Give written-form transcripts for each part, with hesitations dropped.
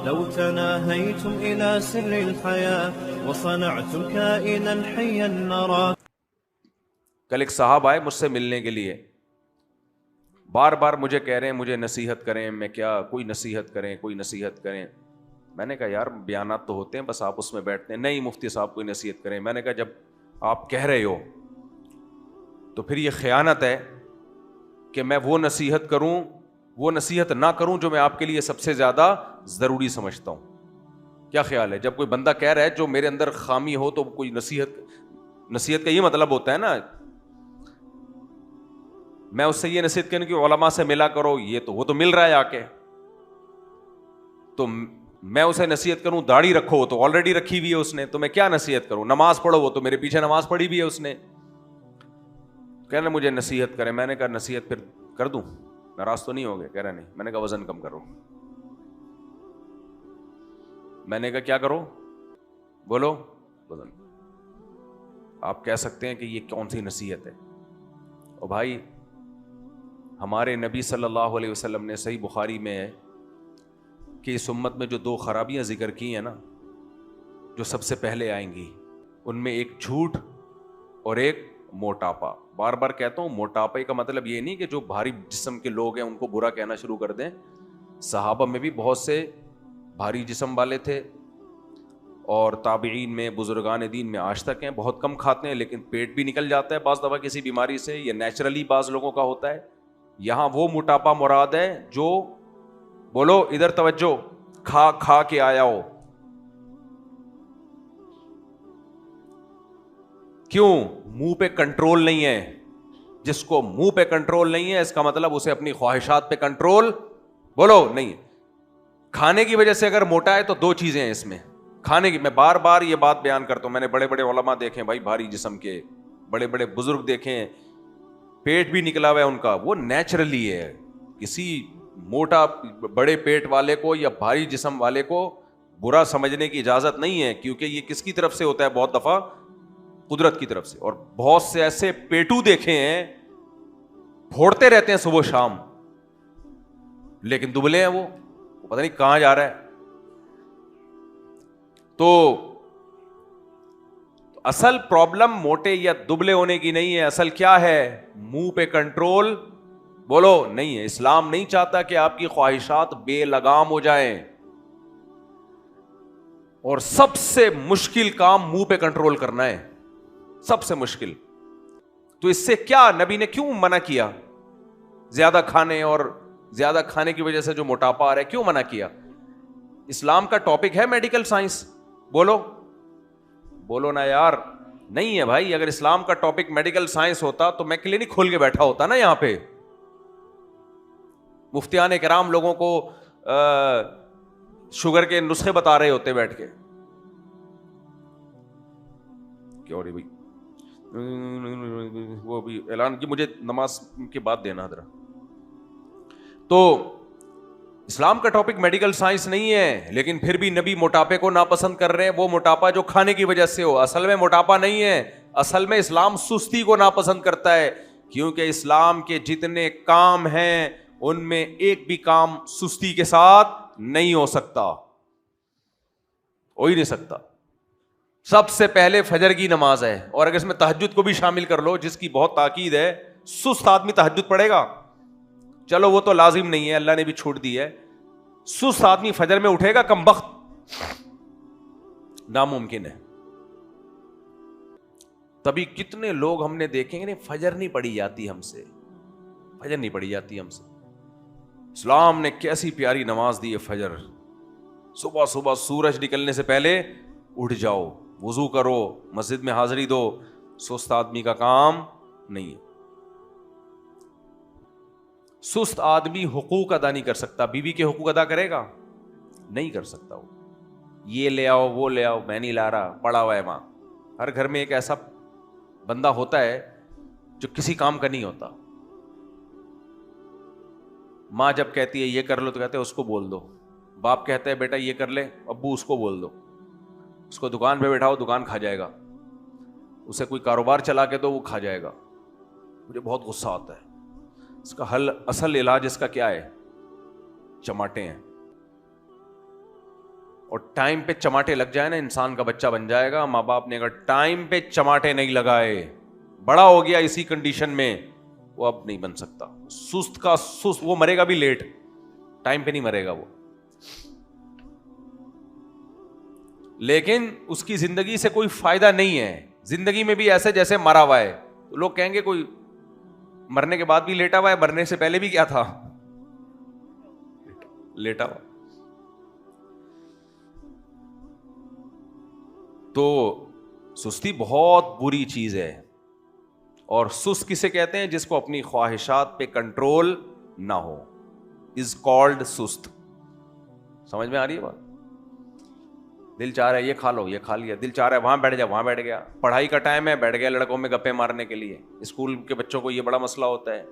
لو تناهيتم إلى سر الحياة وصنعتم كائنا حيا نرى. کل ایک صاحب آئے مجھ سے ملنے کے لیے، بار بار مجھے کہہ رہے ہیں مجھے نصیحت کریں، میں کیا کوئی نصیحت کریں کوئی نصیحت کریں. میں نے کہا یار بیانات تو ہوتے ہیں بس آپ اس میں بیٹھتے ہیں. نہیں مفتی صاحب کوئی نصیحت کریں. میں نے کہا جب آپ کہہ رہے ہو تو پھر یہ خیانت ہے کہ میں وہ نصیحت کروں، وہ نصیحت نہ کروں جو میں آپ کے لیے سب سے زیادہ ضروری سمجھتا ہوں. کیا خیال ہے؟ جب کوئی بندہ کہہ رہا ہے جو میرے اندر خامی ہو تو کوئی نصیحت کا یہ مطلب ہوتا ہے نا، میں اس سے یہ نصیحت کروں کہ علماء سے ملا کرو، یہ تو وہ تو مل رہا ہے آ کے، تو میں اسے نصیحت کروں داڑھی رکھو، وہ تو آلریڈی رکھی ہوئی ہے اس نے، تو میں کیا نصیحت کروں؟ نماز پڑھو، وہ تو میرے پیچھے نماز پڑھی بھی ہے اس نے. کہنا مجھے نصیحت کرے. میں نے کہا نصیحت پھر کر دوں، ناراض تو نہیں ہو گئے؟ کہہ رہا نہیں. میں نے کہا وزن کم کرو. میں نے کہا کیا کرو؟ بولو وزن. آپ کہہ سکتے ہیں کہ یہ کون سی نصیحت ہے؟ اور بھائی ہمارے نبی صلی اللہ علیہ وسلم نے صحیح بخاری میں ہے کہ اس امت میں جو دو خرابیاں ذکر کی ہیں نا، جو سب سے پہلے آئیں گی، ان میں ایک جھوٹ اور ایک موٹاپا. بار بار کہتا ہوں موٹاپے کا مطلب یہ نہیں کہ جو بھاری جسم کے لوگ ہیں ان کو برا کہنا شروع کر دیں. صحابہ میں بھی بہت سے بھاری جسم والے تھے، اور تابعین میں بزرگان دین میں آج تک ہیں، بہت کم کھاتے ہیں لیکن پیٹ بھی نکل جاتا ہے بعض دفعہ کسی بیماری سے، یہ نیچرلی بعض لوگوں کا ہوتا ہے. یہاں وہ موٹاپا مراد ہے جو، بولو ادھر توجہ، کھا کھا کے آیا ہو. کیوں؟ منہ پہ کنٹرول نہیں ہے. جس کو منہ پہ کنٹرول نہیں ہے اس کا مطلب اسے اپنی خواہشات پہ کنٹرول، بولو، نہیں ہے. کھانے کی وجہ سے اگر موٹا ہے تو دو چیزیں ہیں اس میں. کھانے کی، میں بار بار یہ بات بیان کرتا ہوں، میں نے بڑے بڑے علماء دیکھے بھائی، بھاری جسم کے بڑے بڑے بزرگ دیکھے، پیٹ بھی نکلا ہوا ہے ان کا، وہ نیچرلی ہے. کسی موٹا بڑے پیٹ والے کو یا بھاری جسم والے کو برا سمجھنے کی اجازت نہیں ہے، کیونکہ یہ کس کی طرف سے ہوتا ہے؟ بہت دفعہ قدرت کی طرف سے. اور بہت سے ایسے پیٹو دیکھے ہیں پھوڑتے رہتے ہیں صبح شام، لیکن دبلے ہیں، وہ پتہ نہیں کہاں جا رہا ہے. تو اصل پرابلم موٹے یا دبلے ہونے کی نہیں ہے، اصل کیا ہے؟ منہ پہ کنٹرول، بولو، نہیں ہے. اسلام نہیں چاہتا کہ آپ کی خواہشات بے لگام ہو جائیں، اور سب سے مشکل کام منہ پہ کنٹرول کرنا ہے، سب سے مشکل. تو اس سے کیا نبی نے کیوں منع کیا زیادہ کھانے، اور زیادہ کھانے کی وجہ سے جو موٹاپا آ رہا ہے کیوں منع کیا؟ اسلام کا ٹاپک ہے میڈیکل سائنس، بولو بولو نا یار. نہیں ہے بھائی. اگر اسلام کا ٹاپک میڈیکل سائنس ہوتا تو میں کلینک کھول کے بیٹھا ہوتا نا یہاں پہ، مفتیان کرام لوگوں کو شوگر کے نسخے بتا رہے ہوتے بیٹھ کے. کیوں رہی بھائی؟ وہ بھی اعلان کی مجھے نماز کے بعد دینا ذرا. تو اسلام کا ٹاپک میڈیکل سائنس نہیں ہے، لیکن پھر بھی نبی موٹاپے کو ناپسند کر رہے ہیں. وہ موٹاپا جو کھانے کی وجہ سے ہو، اصل میں موٹاپا نہیں ہے. اصل میں اسلام سستی کو ناپسند کرتا ہے، کیونکہ اسلام کے جتنے کام ہیں ان میں ایک بھی کام سستی کے ساتھ نہیں ہو سکتا، ہو ہی نہیں سکتا. سب سے پہلے فجر کی نماز ہے، اور اگر اس میں تہجد کو بھی شامل کر لو جس کی بہت تاکید ہے، سست آدمی تہجد پڑھے گا؟ چلو وہ تو لازم نہیں ہے، اللہ نے بھی چھوٹ دی ہے. سست آدمی فجر میں اٹھے گا؟ کم بخت، ناممکن ہے. تبھی کتنے لوگ ہم نے دیکھیں گے فجر نہیں پڑھی جاتی ہم سے، فجر نہیں پڑھی جاتی ہم سے. اسلام نے کیسی پیاری نماز دی ہے فجر. صبح صبح سورج نکلنے سے پہلے اٹھ جاؤ، وضو کرو، مسجد میں حاضری دو. سست آدمی کا کام نہیں ہے. سست آدمی حقوق ادا نہیں کر سکتا. بیوی کے حقوق ادا کرے گا؟ نہیں کر سکتا. وہ یہ لے آؤ وہ لے آؤ، میں نہیں لا رہا، پڑا ہوا ہے وہاں. ہر گھر میں ایک ایسا بندہ ہوتا ہے جو کسی کام کا نہیں ہوتا. ماں جب کہتی ہے یہ کر لو تو کہتے ہیں اس کو بول دو. باپ کہتا ہے بیٹا یہ کر لے، ابو اس کو بول دو. اس کو دکان پہ بیٹھاؤ، دکان کھا جائے گا. اسے کوئی کاروبار چلا کے دو، وہ کھا جائے گا. مجھے بہت غصہ آتا ہے. اس کا حل، اصل علاج اس کا کیا ہے؟ چماٹے ہیں. اور ٹائم پہ چماٹے لگ جائے نا انسان کا بچہ بن جائے گا. ماں باپ نے اگر ٹائم پہ چماٹے نہیں لگائے, بڑا ہو گیا اسی کنڈیشن میں, وہ اب نہیں بن سکتا. سست کا سست, وہ مرے گا بھی لیٹ, ٹائم پہ نہیں مرے گا وہ. لیکن اس کی زندگی سے کوئی فائدہ نہیں ہے, زندگی میں بھی ایسے جیسے مرا ہوا ہے. تو لوگ کہیں گے کوئی مرنے کے بعد بھی لیٹا ہوا ہے, مرنے سے پہلے بھی کیا تھا, لیٹا ہوا. تو سستی بہت بری چیز ہے. اور سست کسے کہتے ہیں؟ جس کو اپنی خواہشات پہ کنٹرول نہ ہو, از کالڈ سست. سمجھ میں آ رہی ہے بات؟ دل چاہ رہا ہے یہ کھا لو, یہ کھا لیا. دل چاہ رہا ہے وہاں بیٹھ جا, وہاں بیٹھ گیا. پڑھائی کا ٹائم ہے, بیٹھ گیا لڑکوں میں گپے مارنے کے لیے. اسکول کے بچوں کو یہ بڑا مسئلہ ہوتا ہے.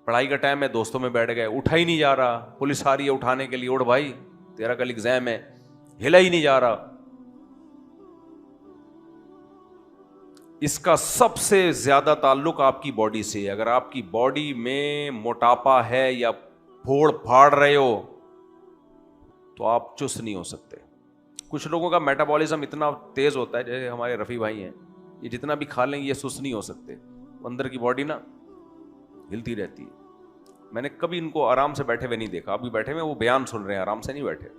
پڑھائی کا ٹائم ہے, دوستوں میں بیٹھ گئے, اٹھا ہی نہیں جا رہا. پولیس آ رہی ہے اٹھانے کے لیے, اٹھ بھائی تیرا کل ایگزام ہے, ہلا ہی نہیں جا رہا. اس کا سب سے زیادہ تعلق آپ کی باڈی سے. اگر آپ کی باڈی میں موٹاپا ہے یا پھوڑ پھاڑ رہے ہو تو آپ چست نہیں ہو سکتے. کچھ لوگوں کا میٹابولزم اتنا تیز ہوتا ہے, جیسے ہمارے رفیع بھائی ہیں, یہ جتنا بھی کھا لیں یہ سست نہیں ہو سکتے. اندر کی باڈی نا ہلتی رہتی ہے. میں نے کبھی ان کو آرام سے بیٹھے ہوئے نہیں دیکھا. ابھی بیٹھے ہوئے وہ بیان سن رہے ہیں, آرام سے نہیں بیٹھے.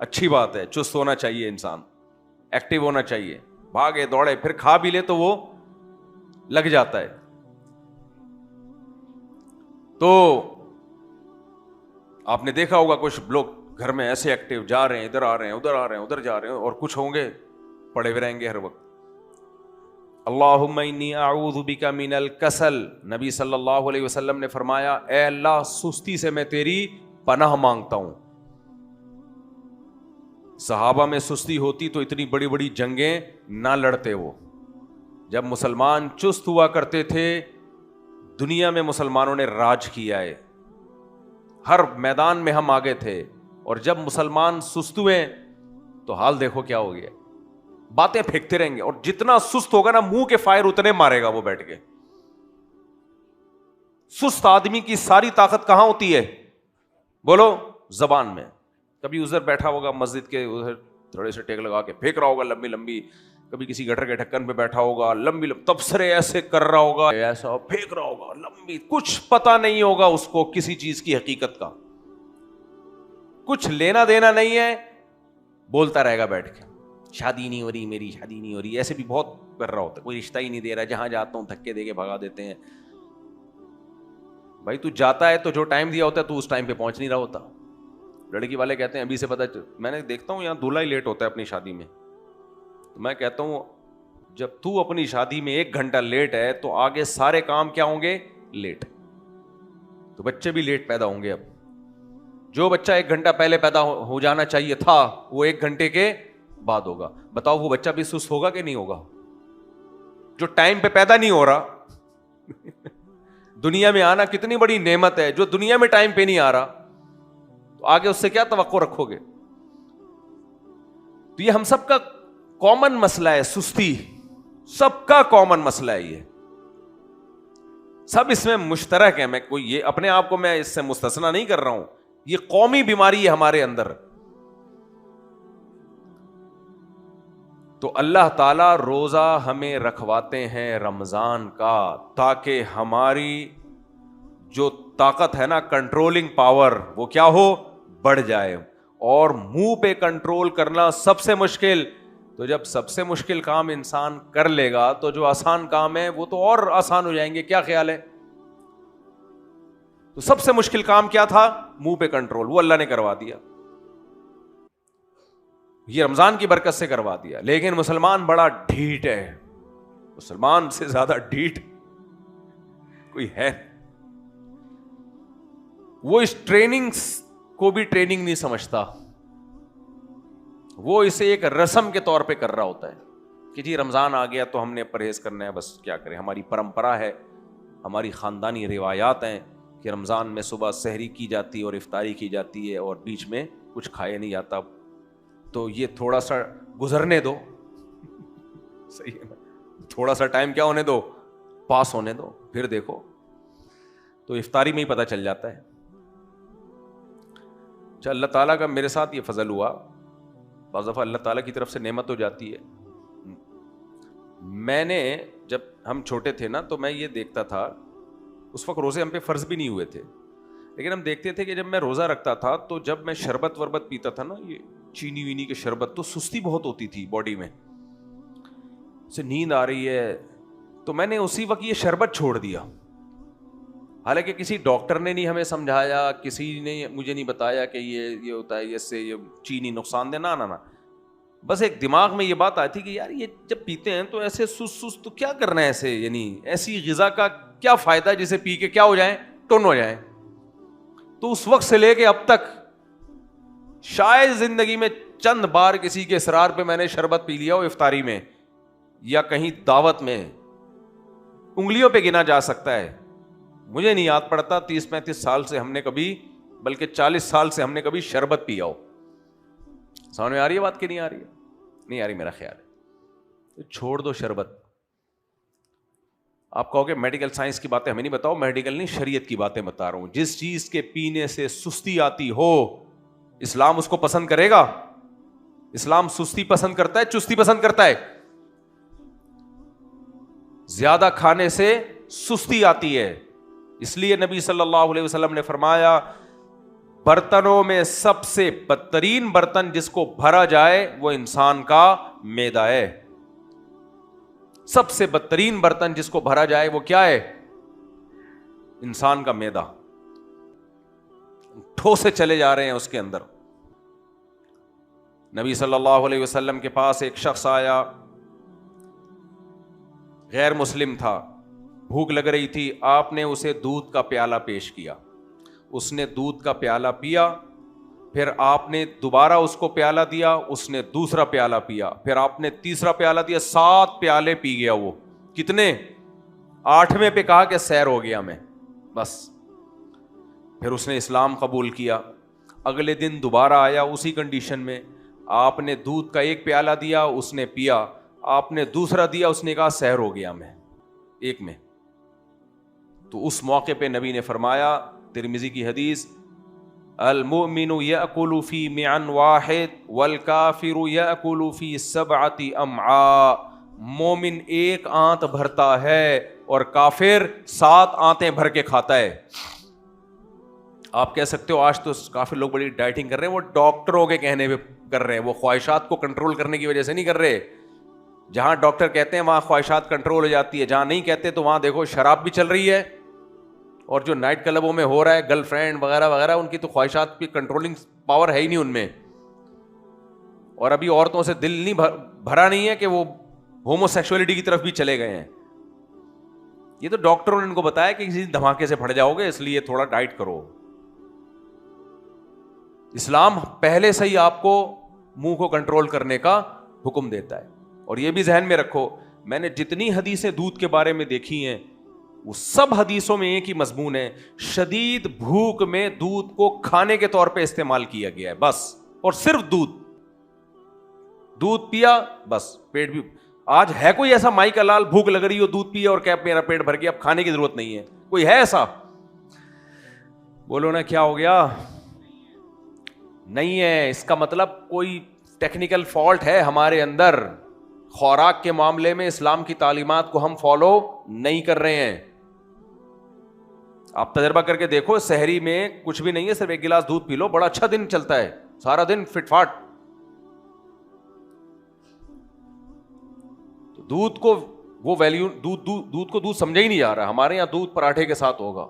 اچھی بات ہے, چست ہونا چاہیے, انسان ایکٹیو ہونا چاہیے. بھاگے دوڑے پھر کھا بھی لے تو وہ لگ جاتا ہے. تو آپ نے دیکھا ہوگا کچھ لوگ گھر میں ایسے ایکٹیو, جا رہے ہیں ادھر آ رہے ہیں, ادھر آ رہے ہیں, ادھر جا رہے ہیں, اور کچھ ہوں گے پڑے ہوئے رہیں گے ہر وقت. اللہم انی اعوذ بک من الکسل. نبی صلی اللہ علیہ وسلم نے فرمایا, اے اللہ سستی سے میں تیری پناہ مانگتا ہوں. صحابہ میں سستی ہوتی تو اتنی بڑی بڑی جنگیں نہ لڑتے. وہ جب مسلمان چست ہوا کرتے تھے, دنیا میں مسلمانوں نے راج کیا ہے, ہر میدان میں ہم آگے تھے. اور جب مسلمان سست ہوئے تو حال دیکھو کیا ہو گیا, باتیں پھینکتے رہیں گے. اور جتنا سست ہوگا نا منہ کے فائر اتنے مارے گا وہ بیٹھ کے. سست آدمی کی ساری طاقت کہاں ہوتی ہے؟ بولو, زبان میں. کبھی ادھر بیٹھا ہوگا مسجد کے ادھر تھوڑے سے ٹیک لگا کے پھینک رہا ہوگا لمبی لمبی. کبھی کسی گٹر کے ڈھکن پہ بیٹھا ہوگا, لمبی تبصرے ایسے کر رہا ہوگا, ایسا پھینک رہا ہوگا لمبی. کچھ پتا نہیں ہوگا اس کو کسی چیز کی حقیقت کا, کچھ لینا دینا نہیں ہے, بولتا رہے گا بیٹھ کے. شادی نہیں ہو رہی میری, شادی نہیں ہو رہی. ایسے بھی بہت کر رہا ہوتا ہے, کوئی رشتہ ہی نہیں دے رہا, جہاں جاتا ہوں دھکے دے کے بھگا دیتے ہیں. بھائی تو جاتا ہے تو جو ٹائم دیا ہوتا ہے تو اس ٹائم پہ پہنچ نہیں رہا ہوتا. لڑکی والے کہتے ہیں ابھی سے پتا, میں نے دیکھتا ہوں یہاں دولہا ہی لیٹ ہوتا ہے اپنی شادی میں. تو میں کہتا ہوں جب تو اپنی شادی میں 1 گھنٹہ لیٹ ہے تو آگے سارے کام کیا ہوں گے؟ لیٹ. تو بچے بھی لیٹ پیدا ہوں گے. اب جو بچہ 1 گھنٹہ پہلے پیدا ہو جانا چاہیے تھا وہ 1 گھنٹے کے بعد ہوگا. بتاؤ وہ بچہ بھی سست ہوگا کہ نہیں ہوگا؟ جو ٹائم پہ پیدا نہیں ہو رہا. دنیا میں آنا کتنی بڑی نعمت ہے, جو دنیا میں ٹائم پہ نہیں آ رہا تو آگے اس سے کیا توقع رکھو گے؟ تو یہ ہم سب کا کامن مسئلہ ہے, سستی سب کا کامن مسئلہ ہے. یہ سب اس میں مشترک ہے. میں کوئی یہ اپنے آپ کو میں اس سے مستثنا نہیں کر رہا ہوں, یہ قومی بیماری ہے ہمارے اندر. تو اللہ تعالیٰ روزہ ہمیں رکھواتے ہیں رمضان کا, تاکہ ہماری جو طاقت ہے نا, کنٹرولنگ پاور, وہ کیا ہو, بڑھ جائے. اور منہ پہ کنٹرول کرنا سب سے مشکل. تو جب سب سے مشکل کام انسان کر لے گا تو جو آسان کام ہے وہ تو اور آسان ہو جائیں گے. کیا خیال ہے؟ تو سب سے مشکل کام کیا تھا؟ منہ پہ کنٹرول. وہ اللہ نے کروا دیا, یہ رمضان کی برکت سے کروا دیا. لیکن مسلمان بڑا ڈھیٹ ہے, مسلمان سے زیادہ ڈھیٹ کوئی ہے. وہ اس ٹریننگ کو بھی ٹریننگ نہیں سمجھتا, وہ اسے ایک رسم کے طور پہ کر رہا ہوتا ہے کہ جی رمضان آ گیا تو ہم نے پرہیز کرنا ہے, بس کیا کریں, ہماری پرمپرا ہے, ہماری خاندانی روایات ہیں کہ رمضان میں صبح سحری کی جاتی ہے اور افطاری کی جاتی ہے اور بیچ میں کچھ کھایا نہیں جاتا. تو یہ تھوڑا سا گزرنے دو, صحیح ہے, تھوڑا سا ٹائم کیا ہونے دو, پاس ہونے دو, پھر دیکھو. تو افطاری میں ہی پتہ چل جاتا ہے. اچھا, اللہ تعالیٰ کا میرے ساتھ یہ فضل ہوا بعض دفعہ اللہ تعالیٰ کی طرف سے نعمت ہو جاتی ہے. میں نے جب ہم چھوٹے تھے نا تو میں یہ دیکھتا تھا, اس وقت روزے ہم پہ فرض بھی نہیں ہوئے تھے, لیکن ہم دیکھتے تھے کہ جب میں روزہ رکھتا تھا تو جب میں شربت وربت پیتا تھا نا, یہ چینی وینی کے شربت, تو سستی بہت ہوتی تھی باڈی میں, سے نیند آ رہی ہے, تو میں نے اسی وقت یہ شربت چھوڑ دیا. حالانکہ کسی ڈاکٹر نے نہیں ہمیں سمجھایا, کسی نے مجھے نہیں بتایا کہ یہ ہوتا ہے, اس سے یہ چینی نقصان دہ, نہ بس ایک دماغ میں یہ بات آئی تھی کہ یار یہ جب پیتے ہیں تو ایسے سست تو کیا کرنا ہے ایسے, یعنی ایسی غذا کا کیا فائدہ جسے پی کے کیا ہو جائیں, ٹن ہو جائیں. تو اس وقت سے لے کے اب تک شاید زندگی میں چند بار کسی کے اصرار پہ میں نے شربت پی لیا ہو افطاری میں یا کہیں دعوت میں, انگلیوں پہ گنا جا سکتا ہے. مجھے نہیں یاد پڑتا 30-35 سال سے ہم نے کبھی, بلکہ 40 سال سے ہم نے کبھی شربت پیا ہو. سمجھ میں آ رہی ہے بات کہ نہیں آ رہی ہے؟ نہیں آ رہی میرا خیال ہے. چھوڑ دو شربت. آپ کہو کہ میڈیکل سائنس کی باتیں ہمیں نہیں بتاؤ, میڈیکل نہیں, شریعت کی باتیں بتا رہا ہوں. جس چیز کے پینے سے سستی آتی ہو, اسلام اس کو پسند کرے گا؟ اسلام سستی پسند کرتا ہے, چستی پسند کرتا ہے؟ زیادہ کھانے سے سستی آتی ہے. اس لیے نبی صلی اللہ علیہ وسلم نے فرمایا برتنوں میں سب سے بدترین برتن جس کو بھرا جائے وہ انسان کا معدہ ہے. سب سے بدترین برتن جس کو بھرا جائے وہ کیا ہے؟ انسان کا معدہ. ٹھوسے چلے جا رہے ہیں اس کے اندر. نبی صلی اللہ علیہ وسلم کے پاس ایک شخص آیا, غیر مسلم تھا, بھوک لگ رہی تھی, آپ نے اسے دودھ کا پیالہ پیش کیا, اس نے دودھ کا پیالہ پیا, پھر آپ نے دوبارہ اس کو پیالہ دیا, اس نے دوسرا پیالہ پیا, پھر آپ نے تیسرا پیالہ دیا, 7 پیالے پی گیا وہ. کتنے؟ 8ویں پہ کہا کہ سیر ہو گیا میں, بس. پھر اس نے اسلام قبول کیا. اگلے دن دوبارہ آیا اسی کنڈیشن میں, آپ نے دودھ کا 1 پیالہ دیا, اس نے پیا, آپ نے دوسرا دیا, اس نے کہا سیر ہو گیا میں 1 میں. تو اس موقع پہ نبی نے فرمایا, ترمذی کی حدیث, المؤمن یأکل فی معن واحد والکافر یأکل فی 7 امعاء. مومن 1 آنت بھرتا ہے اور کافر 7 آنتیں بھر کے کھاتا ہے. آپ کہہ سکتے ہو آج تو کافی لوگ بڑی ڈائٹنگ کر رہے ہیں, وہ ڈاکٹروں کے کہنے پہ کر رہے ہیں, وہ خواہشات کو کنٹرول کرنے کی وجہ سے نہیں کر رہے. جہاں ڈاکٹر کہتے ہیں وہاں خواہشات کنٹرول ہو جاتی ہے, جہاں نہیں کہتے تو وہاں دیکھو شراب بھی چل رہی ہے, اور جو نائٹ کلبوں میں ہو رہا ہے, گرل فرینڈ وغیرہ وغیرہ, ان کی تو خواہشات کی کنٹرولنگ پاور ہے ہی نہیں ان میں. اور ابھی عورتوں سے دل نہیں بھرا نہیں ہے کہ وہ ہومو سیکسولیٹی کی طرف بھی چلے گئے ہیں. یہ تو ڈاکٹروں نے ان کو بتایا کہ کسی دھماکے سے پھٹ جاؤ گے, اس لیے تھوڑا ڈائٹ کرو. اسلام پہلے سے ہی آپ کو منہ کو کنٹرول کرنے کا حکم دیتا ہے. اور یہ بھی ذہن میں رکھو, میں نے جتنی حدیثیں دودھ کے بارے میں دیکھی ہیں وہ سب حدیثوں میں ایک ہی مضمون ہے, شدید بھوک میں دودھ کو کھانے کے طور پہ استعمال کیا گیا ہے بس. اور صرف دودھ پیا بس, پیٹ بھی. آج ہے کوئی ایسا مائی کا لال بھوک لگ رہی ہو, دودھ پیا اور کیا میرا پیٹ بھر گیا, اب کھانے کی ضرورت نہیں ہے؟ کوئی ہے ایسا؟ بولو نا کیا ہو گیا؟ نہیں ہے. اس کا مطلب کوئی ٹیکنیکل فالٹ ہے ہمارے اندر. خوراک کے معاملے میں اسلام کی تعلیمات کو ہم فالو نہیں کر رہے ہیں. آپ تجربہ کر کے دیکھو, سحری میں کچھ بھی نہیں ہے, صرف 1 گلاس دودھ پی لو, بڑا اچھا دن چلتا ہے, سارا دن فٹ فاٹ. تو دودھ کو وہ ویلیو, دودھ کو دودھ سمجھا ہی نہیں جا رہا. ہمارے یہاں دودھ پراٹھے کے ساتھ ہوگا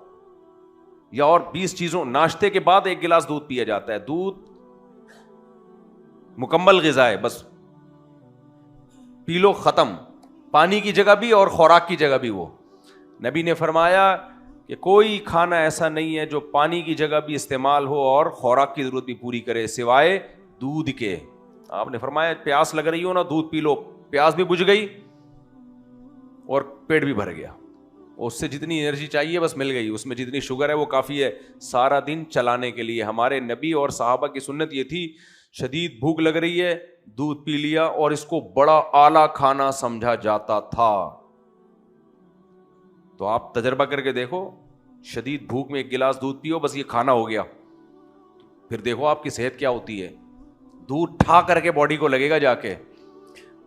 یا اور 20 چیزوں, ناشتے کے بعد 1 گلاس دودھ پیا جاتا ہے. دودھ مکمل غذا ہے, بس پی لو, ختم. پانی کی جگہ بھی اور خوراک کی جگہ بھی. وہ نبی نے فرمایا کہ کوئی کھانا ایسا نہیں ہے جو پانی کی جگہ بھی استعمال ہو اور خوراک کی ضرورت بھی پوری کرے سوائے دودھ کے. آپ نے فرمایا پیاس لگ رہی ہو نا, دودھ پی لو, پیاس بھی بجھ گئی اور پیٹ بھی بھر گیا. اس سے جتنی انرجی چاہیے بس مل گئی, اس میں جتنی شوگر ہے وہ کافی ہے سارا دن چلانے کے لیے. ہمارے نبی اور صحابہ کی سنت یہ تھی, شدید بھوک لگ رہی ہے, دودھ پی لیا, اور اس کو بڑا اعلیٰ کھانا سمجھا جاتا تھا. تو آپ تجربہ کر کے دیکھو, شدید بھوک میں 1 گلاس دودھ پیو, بس یہ کھانا ہو گیا. پھر دیکھو آپ کی صحت کیا ہوتی ہے. دودھ ٹھا کر کے باڈی کو لگے گا جا کے.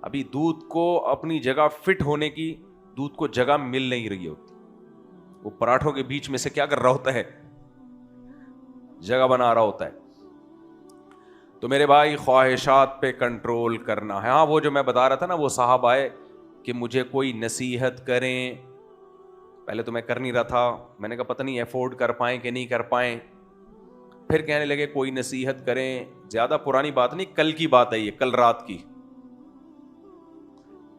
ابھی دودھ کو اپنی جگہ فٹ ہونے کی دودھ کو جگہ مل نہیں رہی ہوتی. وہ پراٹھوں کے بیچ میں سے کیا کر رہا ہوتا ہے؟ جگہ بنا رہا ہوتا ہے. تو میرے بھائی خواہشات پہ کنٹرول کرنا ہے. ہاں وہ جو میں بتا رہا تھا نا, وہ صاحب آئے کہ مجھے کوئی نصیحت کریں. پہلے تو میں کر نہیں رہا تھا, میں نے کہا پتہ نہیں افورڈ کر پائیں کہ نہیں کر پائیں. پھر کہنے لگے کوئی نصیحت کریں. زیادہ پرانی بات نہیں, کل کی بات ہے یہ, کل رات کی.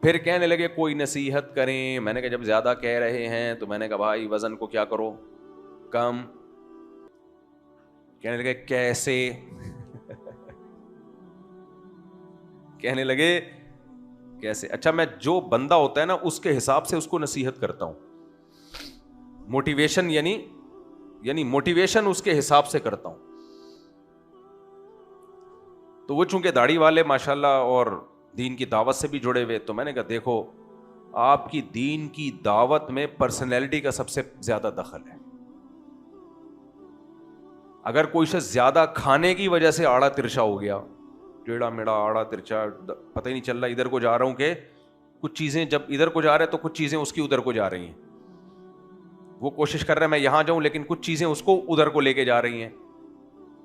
پھر کہنے لگے کوئی نصیحت کریں. میں نے کہا جب زیادہ کہہ رہے ہیں تو میں نے کہا بھائی وزن کو کیا کرو, کم. کہنے لگے کیسے کہنے لگے کیسے. اچھا میں جو بندہ ہوتا ہے نا اس کے حساب سے اس کو نصیحت کرتا ہوں. موٹیویشن یعنی موٹیویشن اس کے حساب سے کرتا ہوں. تو وہ چونکہ داڑھی والے ماشاءاللہ اور دین کی دعوت سے بھی جڑے ہوئے, تو میں نے کہا دیکھو آپ کی دین کی دعوت میں پرسنالٹی کا سب سے زیادہ دخل ہے. اگر کوئی شخص زیادہ کھانے کی وجہ سے آڑا ترچا ہو گیا, ٹیڑھا میڑا آڑا ترچا, پتہ ہی نہیں چل رہا ادھر کو جا رہا ہوں کہ کچھ چیزیں جب ادھر کو جا رہے تو کچھ چیزیں اس کی ادھر کو جا رہی ہیں. وہ کوشش کر رہا ہے میں یہاں جاؤں لیکن کچھ چیزیں اس کو ادھر کو لے کے جا رہی ہیں.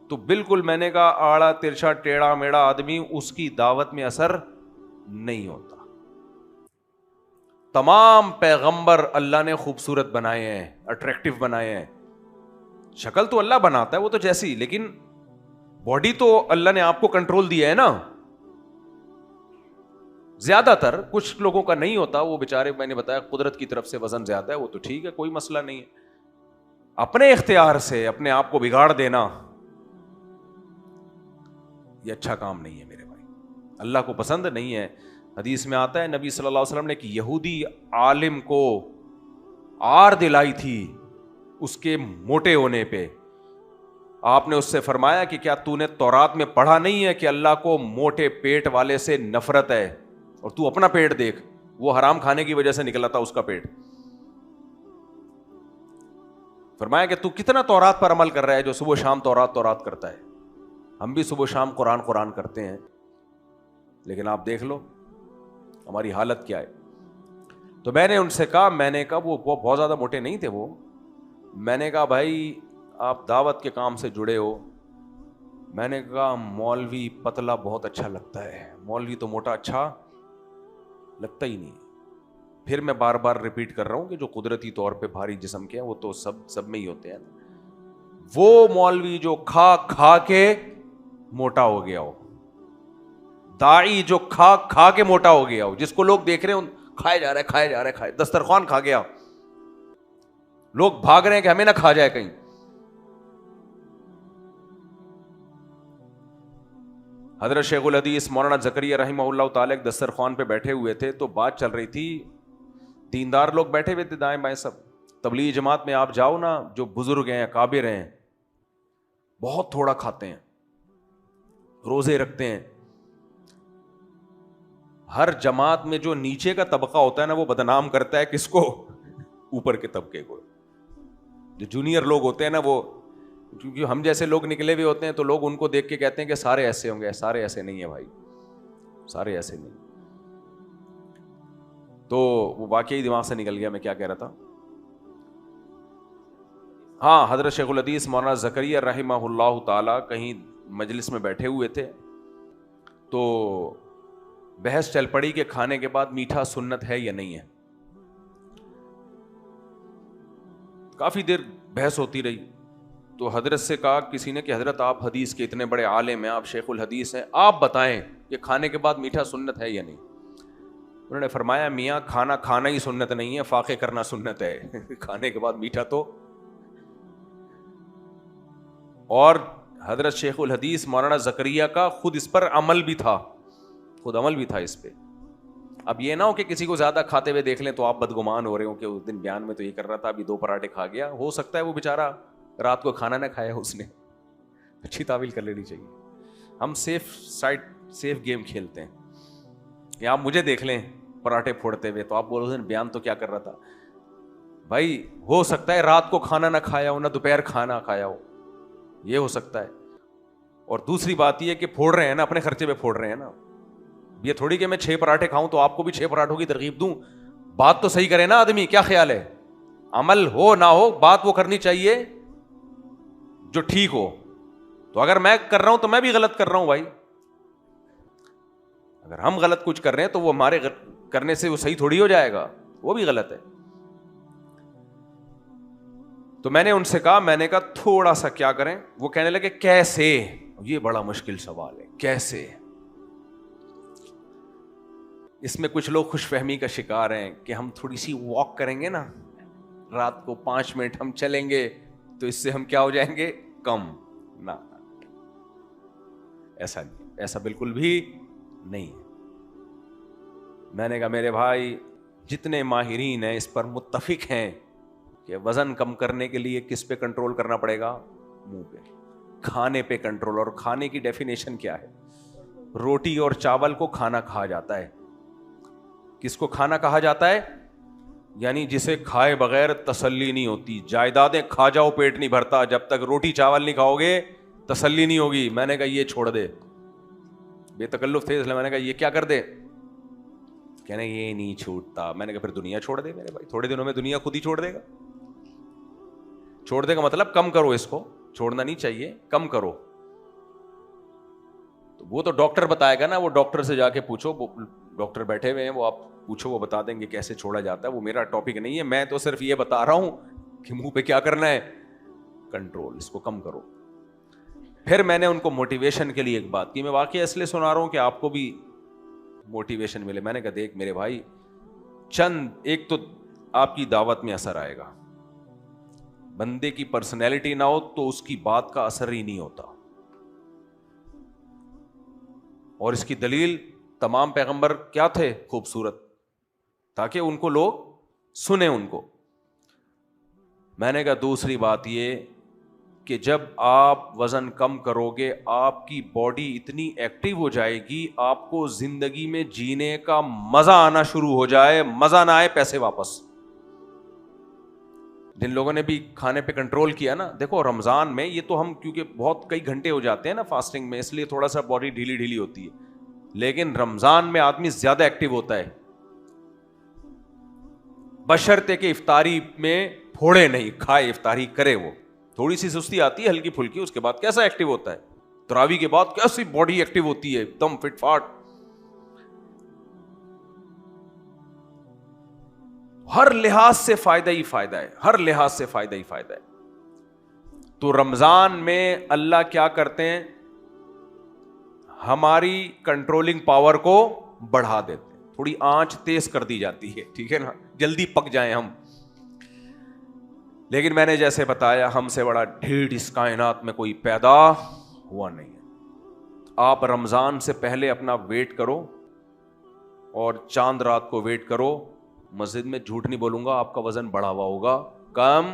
تو بالکل میں نے کہا آڑا ترچا ٹیڑھا میڑا آدمی اس کی دعوت میں اثر نہیں ہوتا. تمام پیغمبر اللہ نے خوبصورت بنائے ہیں, اٹریکٹیو بنائے ہیں. شکل تو اللہ بناتا ہے وہ تو جیسی, لیکن باڈی تو اللہ نے آپ کو کنٹرول دیا ہے نا. زیادہ تر کچھ لوگوں کا نہیں ہوتا, وہ بیچارے میں نے بتایا قدرت کی طرف سے وزن زیادہ ہے, وہ تو ٹھیک ہے کوئی مسئلہ نہیں ہے. اپنے اختیار سے اپنے آپ کو بگاڑ دینا یہ اچھا کام نہیں ہے میرے بھائی, اللہ کو پسند نہیں ہے. حدیث میں آتا ہے نبی صلی اللہ علیہ وسلم نے کہ یہودی عالم کو آر دلائی تھی اس کے موٹے ہونے پہ. آپ نے اس سے فرمایا کہ کیا تو نے تورات میں پڑھا نہیں ہے کہ اللہ کو موٹے پیٹ والے سے نفرت ہے, اور تو اپنا پیٹ دیکھ, وہ حرام کھانے کی وجہ سے نکلا تھا اس کا پیٹ. فرمایا کہ تو کتنا تورات پر عمل کر رہا ہے جو صبح شام تورات کرتا ہے. ہم بھی صبح شام قرآن کرتے ہیں, لیکن آپ دیکھ لو ہماری حالت کیا ہے. تو میں نے ان سے کہا وہ بہت زیادہ موٹے نہیں تھے وہ. میں نے کہا بھائی آپ دعوت کے کام سے جڑے ہو. میں نے کہا مولوی پتلا بہت اچھا لگتا ہے, مولوی تو موٹا اچھا لگتا ہی نہیں. پھر میں بار بار ریپیٹ کر رہا ہوں کہ جو قدرتی طور پہ بھاری جسم کے ہیں وہ تو سب میں ہی ہوتے ہیں. وہ مولوی جو کھا کے موٹا ہو گیا ہو, داعی جو کھا کے موٹا ہو گیا ہو, جس کو لوگ دیکھ رہے ہیں کھائے جا رہے, دسترخوان کھا گیا, لوگ بھاگ رہے ہیں کہ ہمیں نہ کھا جائے کہیں. حضرت شیخ الحدیث مولانا زکریا رحمہ اللہ تعالی ایک دسترخوان پہ بیٹھے ہوئے تھے, تو بات چل رہی تھی, دیندار لوگ بیٹھے ہوئے تھے دائیں بائیں سب. تبلیغی جماعت میں آپ جاؤ نا, جو بزرگ ہیں اکابر ہیں بہت تھوڑا کھاتے ہیں, روزے رکھتے ہیں. ہر جماعت میں جو نیچے کا طبقہ ہوتا ہے نا وہ بدنام کرتا ہے کس کو؟ اوپر کے طبقے کو. جو جونیئر لوگ ہوتے ہیں نا وہ, کیونکہ ہم جیسے لوگ نکلے ہوئے ہوتے ہیں تو لوگ ان کو دیکھ کے کہتے ہیں کہ سارے ایسے ہوں گے. سارے ایسے نہیں ہیں بھائی, سارے ایسے نہیں. تو وہ واقعی دماغ سے نکل گیا, میں کیا کہہ رہا تھا. ہاں, حضرت شیخ الحدیث مولانا زکریا رحمہ اللہ تعالی کہیں مجلس میں بیٹھے ہوئے تھے, تو بحث چل پڑی کہ کھانے کے بعد میٹھا سنت ہے یا نہیں ہے. کافی دیر بحث ہوتی رہی, تو حضرت سے کہا کسی نے کہ حضرت آپ حدیث کے اتنے بڑے عالم ہیں, آپ شیخ الحدیث ہیں, آپ بتائیں کہ کھانے کے بعد میٹھا سنت ہے یا نہیں. انہوں نے فرمایا میاں کھانا ہی سنت نہیں ہے, فاقے کرنا سنت ہے. کھانے کے بعد میٹھا تو. اور حضرت شیخ الحدیث مولانا زکریا کا خود اس پر عمل بھی تھا, اس پہ. اب یہ نہ ہو کہ کسی کو زیادہ کھاتے ہوئے دیکھ لیں تو آپ بدگمان ہو رہے ہو کہ اس دن بیان میں تو یہ کر رہا تھا, ابھی 2 پراٹھے کھا گیا. ہو سکتا ہے وہ بیچارہ رات کو کھانا نہ کھایا اس نے. اچھی تعویل کر لینی چاہیے. ہم سیف گیم کھیلتے ہیں کہ آپ مجھے دیکھ لیں پراٹھے پھوڑتے ہوئے تو آپ بولو اس دن بیان تو کیا کر رہا تھا. بھائی ہو سکتا ہے رات کو کھانا نہ کھایا ہو, نہ دوپہر کھانا کھایا ہو, یہ ہو سکتا ہے. اور دوسری بات یہ کہ پھوڑ رہے ہیں نا, اپنے خرچے پہ پھوڑ رہے ہیں نا. یہ تھوڑی کہ میں 6 پراٹھے کھاؤں تو آپ کو بھی 6 پراٹھوں کی ترغیب دوں. بات تو صحیح کرے نا آدمی, کیا خیال ہے؟ عمل ہو نہ ہو بات وہ کرنی چاہیے جو ٹھیک ہو. تو اگر میں کر رہا ہوں تو میں بھی غلط کر رہا ہوں بھائی. اگر ہم غلط کچھ کر رہے ہیں تو وہ ہمارے کرنے سے وہ صحیح تھوڑی ہو جائے گا, وہ بھی غلط ہے. تو میں نے ان سے کہا, میں نے کہا تھوڑا سا کیا کریں. وہ کہنے لگے کیسے؟ یہ بڑا مشکل سوال ہے, کیسے؟ اس میں کچھ لوگ خوش فہمی کا شکار ہیں کہ ہم تھوڑی سی واک کریں گے نا, رات کو 5 منٹ ہم چلیں گے تو اس سے ہم کیا ہو جائیں گے, کم. نہ, ایسا نہیں, ایسا بالکل بھی نہیں. میں نے کہا میرے بھائی جتنے ماہرین ہیں اس پر متفق ہیں کہ وزن کم کرنے کے لیے کس پہ کنٹرول کرنا پڑے گا, منہ پہ, کھانے پہ کنٹرول. اور کھانے کی ڈیفینیشن کیا ہے؟ روٹی اور چاول کو کھانا کہا جاتا ہے. کس کو کھانا کہا جاتا ہے؟ یعنی جسے کھائے بغیر تسلی نہیں ہوتی. جائیدادیں کھا جاؤ پیٹ نہیں بھرتا, جب تک روٹی چاول نہیں کھاؤ گے تسلی نہیں ہوگی. میں نے کہا یہ چھوڑ دے, بے تکلف تھے اس لیے میں نے کہا یہ کیا کر دے. کہنے یہ نہیں چھوٹتا. میں نے کہا پھر دنیا چھوڑ دے میرے بھائی, تھوڑے دنوں میں دنیا خود ہی چھوڑ دے گا. چھوڑ دے گا مطلب کم کرو, اس کو چھوڑنا نہیں چاہیے, کم کرو. تو وہ تو ڈاکٹر بتائے گا نا, وہ ڈاکٹر سے جا کے پوچھو, ڈاکٹر بیٹھے ہوئے ہیں, وہ آپ پوچھو, وہ بتا دیں گے کیسے چھوڑا جاتا ہے. وہ میرا ٹاپک نہیں ہے, میں تو صرف یہ بتا رہا ہوں کہ منہ پہ کیا کرنا ہے, کنٹرول, اس کو کم کرو. پھر میں نے ان کو موٹیویشن کے لیے ایک بات کی. میں واقعی اس لیے سنا رہا ہوں کہ آپ کو بھی موٹیویشن ملے. میں نے کہا دیکھ میرے بھائی, ایک تو آپ کی دعوت میں اثر آئے گا. بندے کی پرسنالٹی نہ ہو تو اس کی بات کا اثر ہی نہیں ہوتا. اور اس کی دلیل تمام پیغمبر کیا تھے, خوبصورت, تاکہ ان کو لوگ سنیں ان کو. میں نے کہا دوسری بات یہ کہ جب آپ وزن کم کرو گے آپ کی باڈی اتنی ایکٹیو ہو جائے گی, آپ کو زندگی میں جینے کا مزہ آنا شروع ہو جائے. مزہ نہ آئے پیسے واپس. جن لوگوں نے بھی کھانے پہ کنٹرول کیا نا, دیکھو رمضان میں یہ تو ہم کیونکہ بہت کئی گھنٹے ہو جاتے ہیں نا فاسٹنگ میں, اس لیے تھوڑا سا باڈی ڈھیلی ڈھیلی ہوتی ہے. لیکن رمضان میں آدمی زیادہ ایکٹیو ہوتا ہے, بشرطے کہ افطاری میں پھوڑے نہیں کھائے, افطاری کرے. وہ تھوڑی سی سستی آتی ہے ہلکی پھلکی, اس کے بعد کیسا ایکٹیو ہوتا ہے. تراویح کے بعد کیسی باڈی ایکٹیو ہوتی ہے, ایک دم فٹ فاٹ. ہر لحاظ سے فائدہ ہی فائدہ ہے, ہر لحاظ سے فائدہ ہی فائدہ ہے. تو رمضان میں اللہ کیا کرتے ہیں, ہماری کنٹرولنگ پاور کو بڑھا دیتے ہیں, تھوڑی آنچ تیز کر دی جاتی ہے, ٹھیک ہے نا, جلدی پک جائیں ہم. لیکن میں نے جیسے بتایا ہم سے بڑا ڈھیٹ اس کائنات میں کوئی پیدا ہوا نہیں ہے. آپ رمضان سے پہلے اپنا ویٹ کرو اور چاند رات کو ویٹ کرو. مسجد میں جھوٹ نہیں بولوں گا, آپ کا وزن بڑھا ہوا ہوگا, کم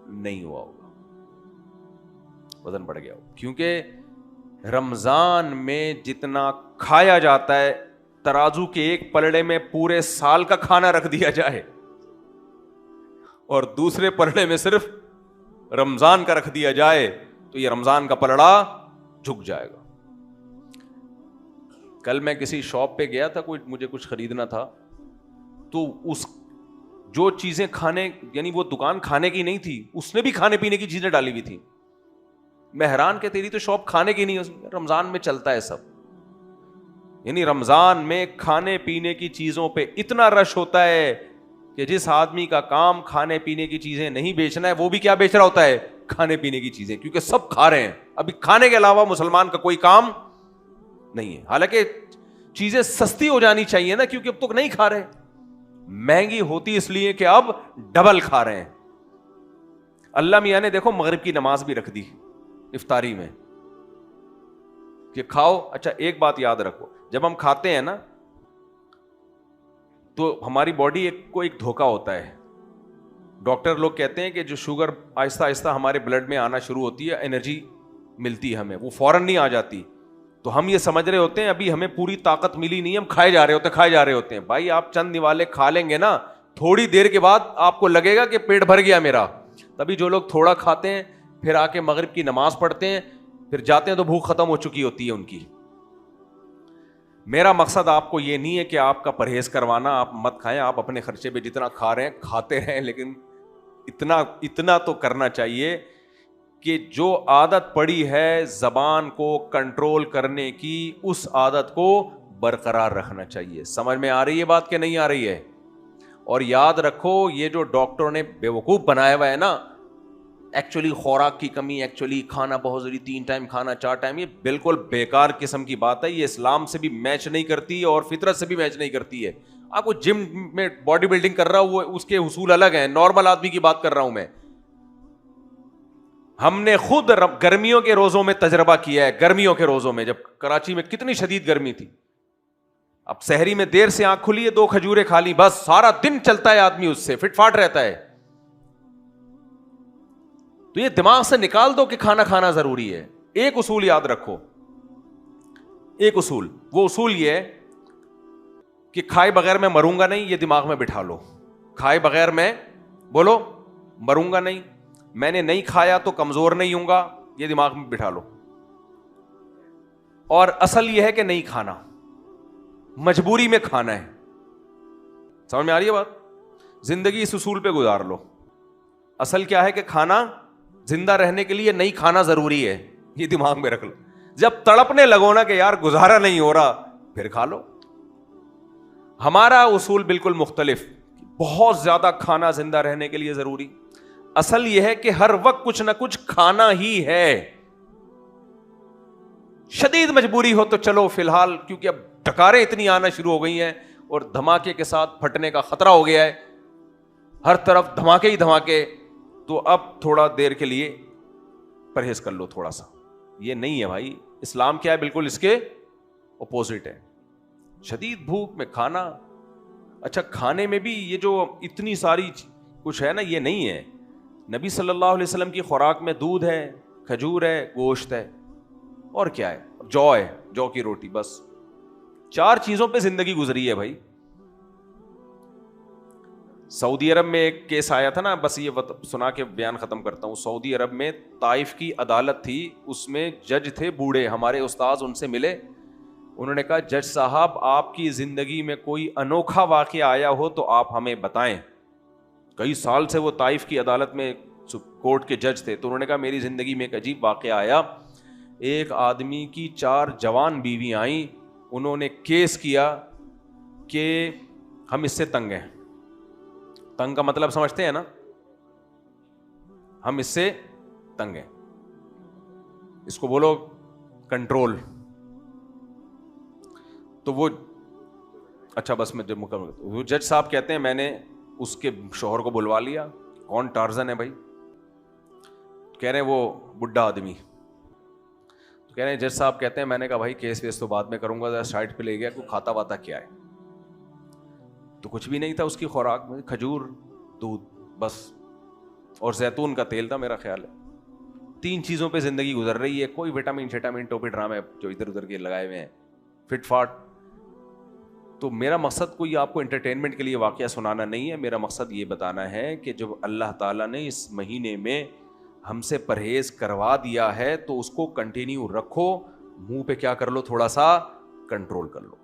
نہیں ہوا ہوگا, وزن بڑھ گیا ہوگا. کیونکہ رمضان میں جتنا کھایا جاتا ہے, ترازو کے ایک پلڑے میں پورے سال کا کھانا رکھ دیا جائے اور دوسرے پلڑے میں صرف رمضان کا رکھ دیا جائے تو یہ رمضان کا پلڑا جھک جائے گا. کل میں کسی شاپ پہ گیا تھا, مجھے کچھ خریدنا تھا, تو اس جو چیزیں کھانے, یعنی وہ دکان کھانے کی نہیں تھی, اس نے بھی کھانے پینے کی چیزیں ڈالی ہوئی تھی. میں حیران کہ تیری تو شاپ کھانے کی نہیں ہے. رمضان میں چلتا ہے سب, یعنی رمضان میں کھانے پینے کی چیزوں پہ اتنا رش ہوتا ہے کہ جس آدمی کا کام کھانے پینے کی چیزیں نہیں بیچنا ہے وہ بھی کیا بیچ رہا ہوتا ہے, کھانے پینے کی چیزیں, کیونکہ سب کھا رہے ہیں. ابھی کھانے کے علاوہ مسلمان کا کوئی کام نہیں ہے. حالانکہ چیزیں سستی ہو جانی چاہیے نا, کیونکہ اب تک نہیں کھا رہے. مہنگی ہوتی اس لیے کہ اب ڈبل کھا رہے ہیں. اللہ میاں نے دیکھو مغرب کی نماز بھی رکھ دی افطاری میں کہ کھاؤ. اچھا ایک بات یاد رکھو, جب ہم کھاتے ہیں نا تو ہماری باڈی کو ایک دھوکا ہوتا ہے. ڈاکٹر لوگ کہتے ہیں کہ جو شوگر آہستہ آہستہ ہمارے بلڈ میں آنا شروع ہوتی ہے, انرجی ملتی ہے ہمیں, وہ فوراً نہیں آ جاتی. تو ہم یہ سمجھ رہے ہوتے ہیں ابھی ہمیں پوری طاقت ملی نہیں, ہم کھائے جا رہے ہوتے ہیں. بھائی آپ چند نوالے کھا لیں گے نا, تھوڑی دیر کے بعد آپ کو لگے گا کہ پیٹ بھر گیا میرا. تبھی جو لوگ تھوڑا کھاتے ہیں پھر آ کے مغرب کی نماز پڑھتے ہیں, پھر جاتے ہیں تو بھوک ختم ہو چکی ہوتی ہے ان کی. میرا مقصد آپ کو یہ نہیں ہے کہ آپ کا پرہیز کروانا, آپ مت کھائیں, آپ اپنے خرچے پہ جتنا کھا رہے ہیں کھاتے رہیں, لیکن اتنا تو کرنا چاہیے کہ جو عادت پڑی ہے زبان کو کنٹرول کرنے کی, اس عادت کو برقرار رکھنا چاہیے. سمجھ میں آ رہی ہے بات کہ نہیں آ رہی ہے؟ اور یاد رکھو یہ جو ڈاکٹروں نے بیوقوف بنایا ہوا ہے نا, ایکچولی خوراک کی کمی, ایکچولی کھانا بہت ضروری, 3 ٹائم کھانا 4 ٹائم, یہ بالکل بیکار قسم کی بات ہے. یہ اسلام سے بھی میچ نہیں کرتی اور فطرت سے بھی میچ نہیں کرتی ہے. آپ کو جم میں باڈی بلڈنگ کر رہا ہوں, وہ اس کے اصول الگ ہیں, نارمل آدمی کی بات کر رہا ہوں میں. ہم نے خود گرمیوں کے روزوں میں تجربہ کیا ہے. گرمیوں کے روزوں میں جب کراچی میں کتنی شدید گرمی تھی, اب سحری میں دیر سے آنکھ کھلی ہے, 2 کھجوریں کھا لی, بس سارا دن چلتا ہے آدمی, اس سے فٹ فاٹ رہتا ہے. تو یہ دماغ سے نکال دو کہ کھانا کھانا ضروری ہے. ایک اصول یاد رکھو, ایک اصول, وہ اصول یہ ہے کہ کھائے بغیر میں مروں گا نہیں, یہ دماغ میں بٹھا لو. کھائے بغیر میں بولو مروں گا نہیں, میں نے نہیں کھایا تو کمزور نہیں ہوں گا, یہ دماغ میں بٹھا لو. اور اصل یہ ہے کہ نہیں کھانا, مجبوری میں کھانا ہے. سمجھ میں آ رہی ہے بات؟ زندگی اس اصول پہ گزار لو. اصل کیا ہے کہ کھانا, زندہ رہنے کے لیے نہیں کھانا ضروری ہے, یہ دماغ میں رکھ لو. جب تڑپنے لگو نا کہ یار گزارا نہیں ہو رہا, پھر کھا لو. ہمارا اصول بالکل مختلف, بہت زیادہ کھانا زندہ رہنے کے لیے ضروری. اصل یہ ہے کہ ہر وقت کچھ نہ کچھ کھانا ہی ہے. شدید مجبوری ہو تو چلو فی الحال, کیونکہ اب ڈکاریں اتنی آنا شروع ہو گئی ہیں اور دھماکے کے ساتھ پھٹنے کا خطرہ ہو گیا ہے, ہر طرف دھماکے ہی دھماکے, تو اب تھوڑا دیر کے لیے پرہیز کر لو تھوڑا سا. یہ نہیں ہے بھائی, اسلام کیا ہے, بالکل اس کے اپوزٹ ہے. شدید بھوک میں کھانا, اچھا کھانے میں بھی یہ جو اتنی ساری کچھ ہے نا, یہ نہیں ہے. نبی صلی اللہ علیہ وسلم کی خوراک میں دودھ ہے, کھجور ہے, گوشت ہے, اور کیا ہے, جو ہے, جو کی روٹی, بس 4 چیزوں پہ زندگی گزری ہے بھائی. سعودی عرب میں ایک کیس آیا تھا نا, بس یہ سنا کے بیان ختم کرتا ہوں. سعودی عرب میں طائف کی عدالت تھی, اس میں جج تھے بوڑھے, ہمارے استاذ ان سے ملے, انہوں نے کہا جج صاحب آپ کی زندگی میں کوئی انوکھا واقعہ آیا ہو تو آپ ہمیں بتائیں. کئی سال سے وہ طائف کی عدالت میں کورٹ کے جج تھے, تو انہوں نے کہا میری زندگی میں ایک عجیب واقعہ آیا. ایک آدمی کی 4 جوان بیویاں آئیں, انہوں نے کیس کیا کہ ہم اس سے تنگ ہیں. تنگ کا مطلب سمجھتے ہیں نا, ہم اس سے تنگ ہیں, اس کو بولو کنٹرول. تو وہ اچھا بس میں جب مکمل, وہ جج صاحب کہتے ہیں میں نے اس کے شوہر کو بلوا لیا. کون؟ ٹارزن ہے بھائی. کہہ رہے ہیں وہ بڈھا آدمی. تو کہہ رہے ہیں جج صاحب کہتے ہیں میں نے کہا بھائی کیس ویس تو بعد میں کروں گا, ذرا سائڈ پہ لے گیا, کوئی کھاتا واتا کیا ہے؟ تو کچھ بھی نہیں تھا اس کی خوراک میں, کھجور, دودھ بس, اور زیتون کا تیل تھا میرا خیال ہے. 3 چیزوں پہ زندگی گزر رہی ہے. کوئی وٹامن شٹامن ٹوپی ڈرامے جو ادھر ادھر کے لگائے ہوئے ہیں, فٹ فاٹ. تو میرا مقصد کوئی آپ کو انٹرٹینمنٹ کے لیے واقعہ سنانا نہیں ہے, میرا مقصد یہ بتانا ہے کہ جب اللہ تعالیٰ نے اس مہینے میں ہم سے پرہیز کروا دیا ہے تو اس کو کنٹینیو رکھو. منہ پہ کیا کر لو, تھوڑا سا کنٹرول کر لو,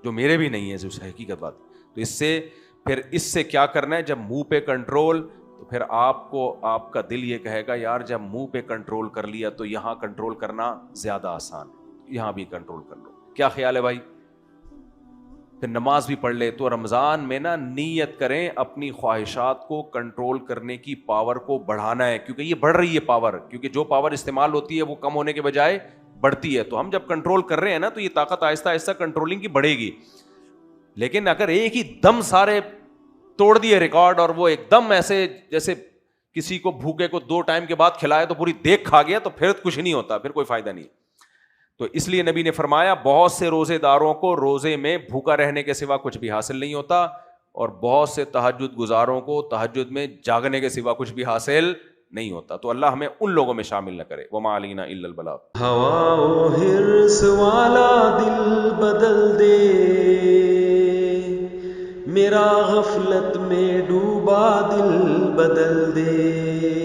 جو میرے بھی نہیں ہے, جو حقیقت بات. تو اس سے کیا کرنا ہے, جب منہ پہ کنٹرول, تو پھر آپ کو آپ کا دل یہ کہے گا یار جب منہ پہ کنٹرول کر لیا تو یہاں کنٹرول کرنا زیادہ آسان, یہاں بھی کنٹرول کر لو. کیا خیال ہے بھائی؟ پھر نماز بھی پڑھ لے. تو رمضان میں نا نیت کریں اپنی خواہشات کو کنٹرول کرنے کی پاور کو بڑھانا ہے, کیونکہ یہ بڑھ رہی ہے پاور, کیونکہ جو پاور استعمال ہوتی ہے وہ کم ہونے کے بجائے بڑھتی ہے. تو ہم جب کنٹرول کر رہے ہیں نا تو یہ طاقت آہستہ آہستہ کنٹرولنگ کی بڑھے گی. لیکن اگر ایک ہی دم سارے توڑ دیے ریکارڈ, اور وہ ایک دم ایسے جیسے کسی کو بھوکے کو 2 ٹائم کے بعد کھلائے تو پوری دیکھ کھا گیا, تو پھر کچھ نہیں ہوتا, پھر کوئی فائدہ نہیں. تو اس لیے نبی نے فرمایا بہت سے روزے داروں کو روزے میں بھوکا رہنے کے سوا کچھ بھی حاصل نہیں ہوتا, اور بہت سے تہجد گزاروں کو تہجد میں جاگنے کے سوا کچھ بھی حاصل نہیں ہوتا. تو اللہ ہمیں ان لوگوں میں شامل نہ کرے. وما علینا الا البلاغ. ہوا و حرص والا دل بدل دے, میرا غفلت میں ڈوبا دل بدل دے.